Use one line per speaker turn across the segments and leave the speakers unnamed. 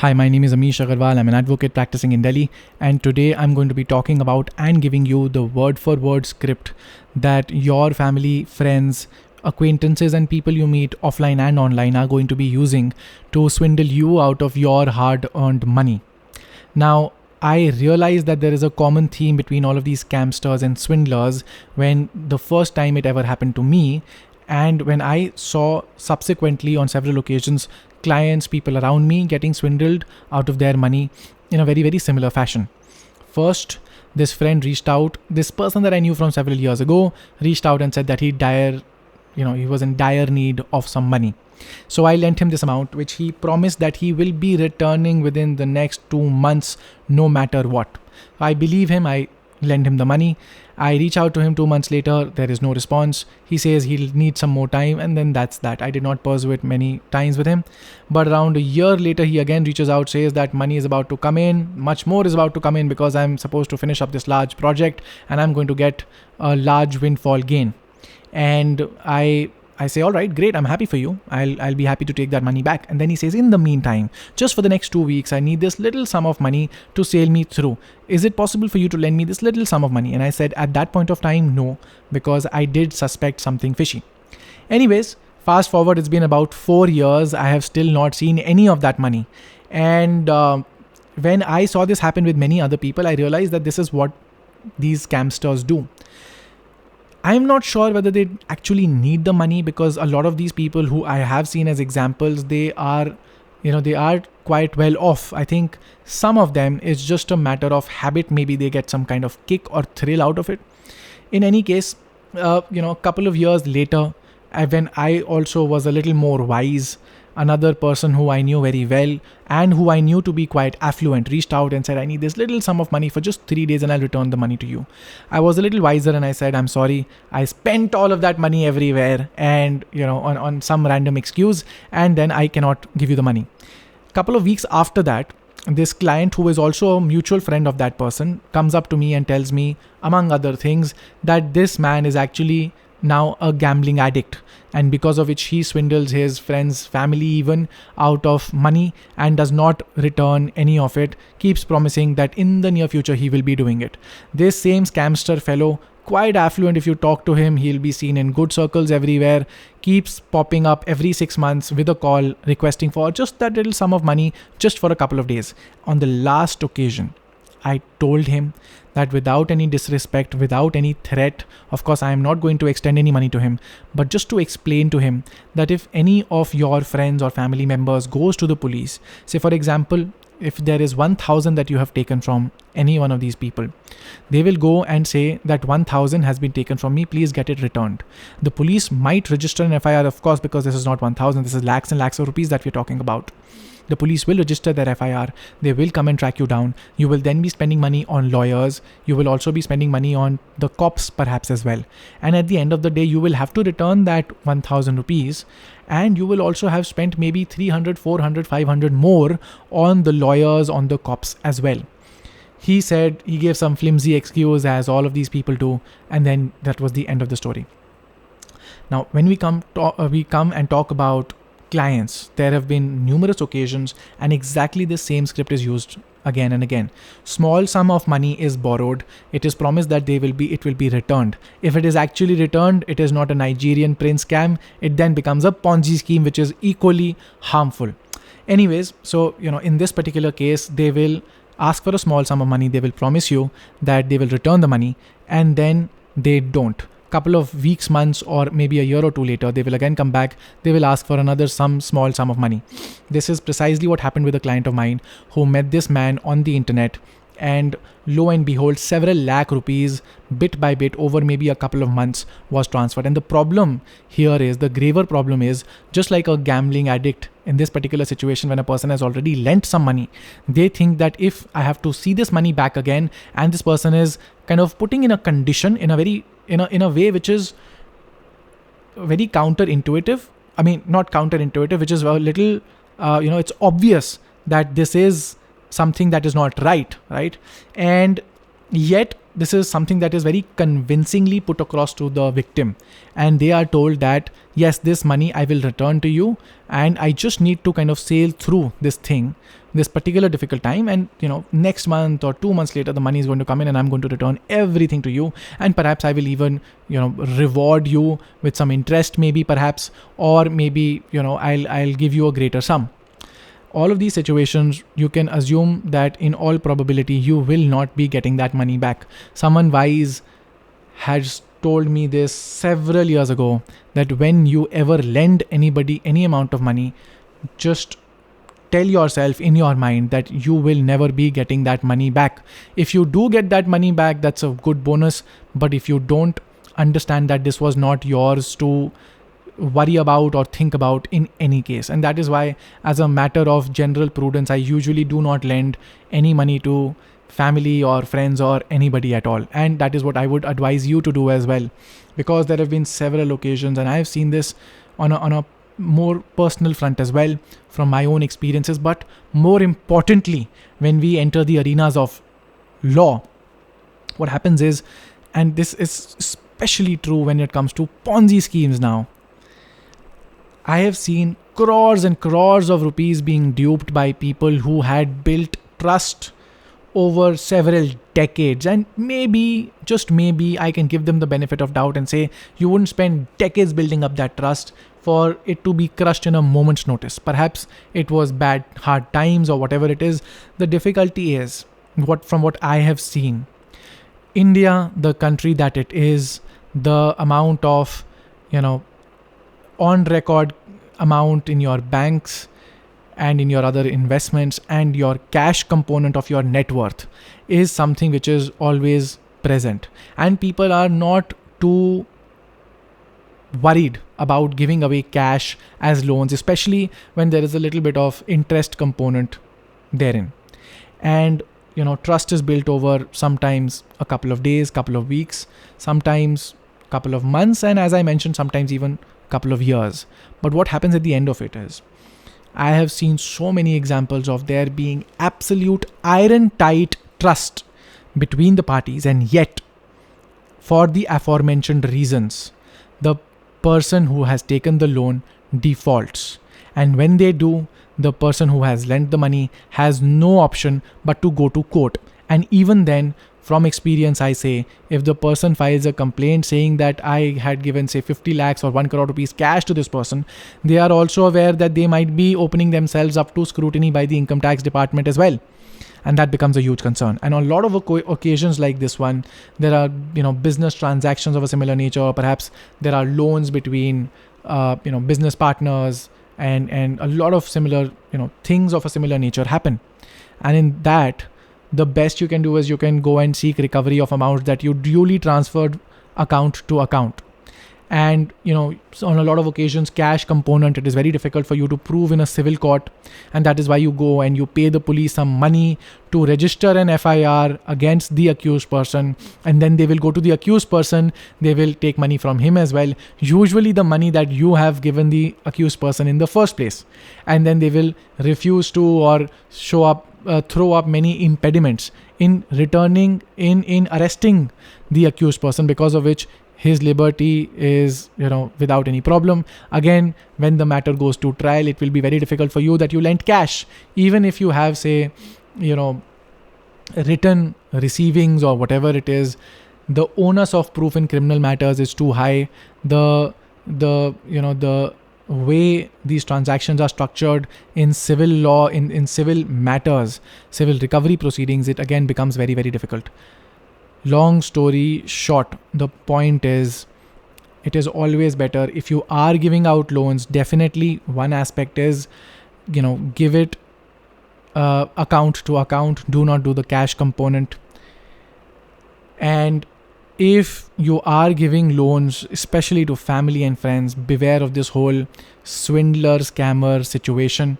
Hi, my name is Amish.aggarwala. I'm an advocate practicing in Delhi, and today I'm going to be talking about and giving you the word for word script that your family, friends, acquaintances, and people you meet offline and online are going to be using to swindle you out of your hard earned money. Now, I realize that there is a common theme between all of these scamsters and swindlers when the first time it ever happened to me, and when I saw subsequently on several occasions clients, people around me getting swindled out of their money in a very, very similar fashion. First, this friend reached out, this person that I knew from several years ago reached out and said that he was in dire need of some money. So I lent him this amount, which he promised that he will be returning within the next 2 months, no matter what. I believe him. I lend him the money. I reach out to him 2 months later. There is no response. He says he'll need some more time, and then that's that. I did not pursue it many times with him. But around a year later, he again reaches out, says that money is about to come in. Much more is about to come in because I'm supposed to finish up this large project and I'm going to get a large windfall gain. And I say, all right, great. I'm happy for you. I'll be happy to take that money back. And then he says, in the meantime, just for the next 2 weeks, I need this little sum of money to sail me through. Is it possible for you to lend me this little sum of money? And I said, at that point of time, no, because I did suspect something fishy. Anyways, fast forward, it's been about 4 years. I have still not seen any of that money. And when I saw this happen with many other people, I realized that this is what these scamsters do. I'm not sure whether they actually need the money, because a lot of these people who I have seen as examples, they are quite well off. I think some of them is just a matter of habit. Maybe they get some kind of kick or thrill out of it. In any case, a couple of years later, when I also was a little more wise, another person who I knew very well and who I knew to be quite affluent reached out and said, I need this little sum of money for just 3 days and I'll return the money to you. I was a little wiser and I said, I'm sorry, I spent all of that money everywhere and on some random excuse, and then I cannot give you the money. Couple of weeks after that, this client, who is also a mutual friend of that person, comes up to me and tells me, among other things, that this man is actually now a gambling addict, and because of which he swindles his friends, family even, out of money and does not return any of it, keeps promising that in the near future he will be doing it. This same scamster fellow, quite affluent, if you talk to him, he'll be seen in good circles everywhere, keeps popping up every 6 months with a call requesting for just that little sum of money just for a couple of days. On the last occasion, I told him that without any disrespect, without any threat, of course I am not going to extend any money to him, but just to explain to him that if any of your friends or family members goes to the police, say for example, if there is 1,000 that you have taken from any one of these people, they will go and say that 1,000 has been taken from me, please get it returned. The police might register an FIR, of course, because this is not 1,000, this is lakhs and lakhs of rupees that we're talking about. The police will register their FIR. They will come and track you down. You will then be spending money on lawyers. You will also be spending money on the cops perhaps as well. And at the end of the day, you will have to return that 1,000 rupees. And you will also have spent maybe 300, 400, 500 more on the lawyers, on the cops as well. He said he gave some flimsy excuse, as all of these people do. And then that was the end of the story. Now, when we come and talk about clients, there have been numerous occasions and exactly the same script is used again and again. Small sum of money is borrowed. It is promised that it will be returned. If it is actually returned, it is not a Nigerian prince scam. It then becomes a Ponzi scheme, which is equally harmful. Anyways, so in this particular case, they will ask for a small sum of money. They will promise you that they will return the money, and then they don't. Couple of weeks, months, or maybe a year or two later, they will again come back. They will ask for another small sum of money. This is precisely what happened with a client of mine who met this man on the internet, and lo and behold, several lakh rupees bit by bit over maybe a couple of months was transferred. And the problem here is, the graver problem is, just like a gambling addict in this particular situation, when a person has already lent some money, they think that if I have to see this money back again, and this person is kind of putting in a condition in a way which is very counterintuitive. I mean, not counterintuitive, which is a little, it's obvious that this is something that is not right? And yet this is something that is very convincingly put across to the victim, and they are told that yes, this money I will return to you, and I just need to kind of sail through this thing this particular difficult time, and next month or 2 months later the money is going to come in and I'm going to return everything to you, and perhaps I will even reward you with some interest, maybe, perhaps, or maybe I'll give you a greater sum. All of these situations, you can assume that in all probability you will not be getting that money back. Someone wise has told me this several years ago, that when you ever lend anybody any amount of money, just tell yourself in your mind that you will never be getting that money back. If you do get that money back, that's a good bonus, but if you don't, understand that this was not yours to worry about or think about in any case. And that is why, as a matter of general prudence, I usually do not lend any money to family or friends or anybody at all. And that is what I would advise you to do as well, because there have been several occasions, and I have seen this on a more personal front as well, from my own experiences. But more importantly, when we enter the arenas of law, what happens is, and this is especially true when it comes to Ponzi schemes now, I have seen crores and crores of rupees being duped by people who had built trust over several decades. And maybe, just maybe, I can give them the benefit of doubt and say you wouldn't spend decades building up that trust for it to be crushed in a moment's notice. Perhaps it was bad, hard times, or whatever it is. The difficulty is, from what I have seen, India, the country that it is, the amount of, on record amount in your banks and in your other investments and your cash component of your net worth is something which is always present. And people are not too worried about giving away cash as loans, especially when there is a little bit of interest component therein. And trust is built over sometimes a couple of days, couple of weeks, sometimes couple of months, and as I mentioned, sometimes even couple of years. But what happens at the end of it is, I have seen so many examples of there being absolute iron tight trust between the parties, and yet, for the aforementioned reasons, the person who has taken the loan defaults. And when they do, the person who has lent the money has no option but to go to court. And even then, from experience, I say, if the person files a complaint saying that I had given, say, 50 lakhs or 1 crore rupees cash to this person, they are also aware that they might be opening themselves up to scrutiny by the income tax department as well. And that becomes a huge concern. And on a lot of occasions like this one, there are, business transactions of a similar nature, or perhaps there are loans between, business partners, and a lot of similar, things of a similar nature happen. And in that, the best you can do is you can go and seek recovery of amounts that you duly transferred account to account. And, on a lot of occasions, cash component, it is very difficult for you to prove in a civil court. And that is why you go and you pay the police some money to register an FIR against the accused person. And then they will go to the accused person. They will take money from him as well. Usually the money that you have given the accused person in the first place. And then they will refuse to, or throw up many impediments in returning, in arresting the accused person, because of which his liberty is, without any problem. Again, when the matter goes to trial, it will be very difficult for you that you lent cash. Even if you have, say, written receivings or whatever it is, the onus of proof in criminal matters is too high. The way these transactions are structured in civil law, in civil matters, civil recovery proceedings, it again becomes very, very difficult. Long story short, the point is, it is always better if you are giving out loans. Definitely one aspect is, give it account to account. Do not do the cash component. And if you are giving loans, especially to family and friends, beware of this whole swindler scammer situation.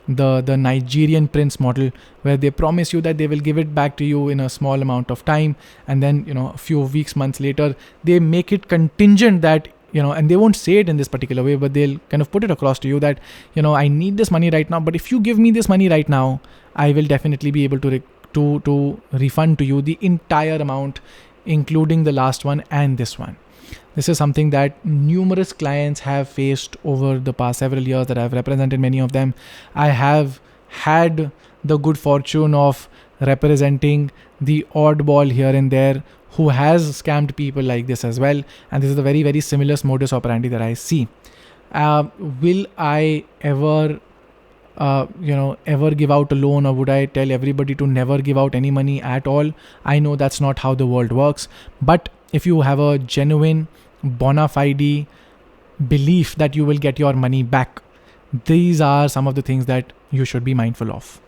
The Nigerian prince model, where they promise you that they will give it back to you in a small amount of time, and then a few weeks, months later, they make it contingent that and they won't say it in this particular way, but they'll kind of put it across to you that I need this money right now, but if you give me this money right now, I will definitely be able to refund to you the entire amount, including the last one and this one. This is something that numerous clients have faced over the past several years that I've represented many of them. I have had the good fortune of representing the oddball here and there who has scammed people like this as well. And this is a very, very similar modus operandi that I see. Will I ever give out a loan, or would I tell everybody to never give out any money at all? I know that's not how the world works. But if you have a genuine, bona fide belief that you will get your money back, these are some of the things that you should be mindful of.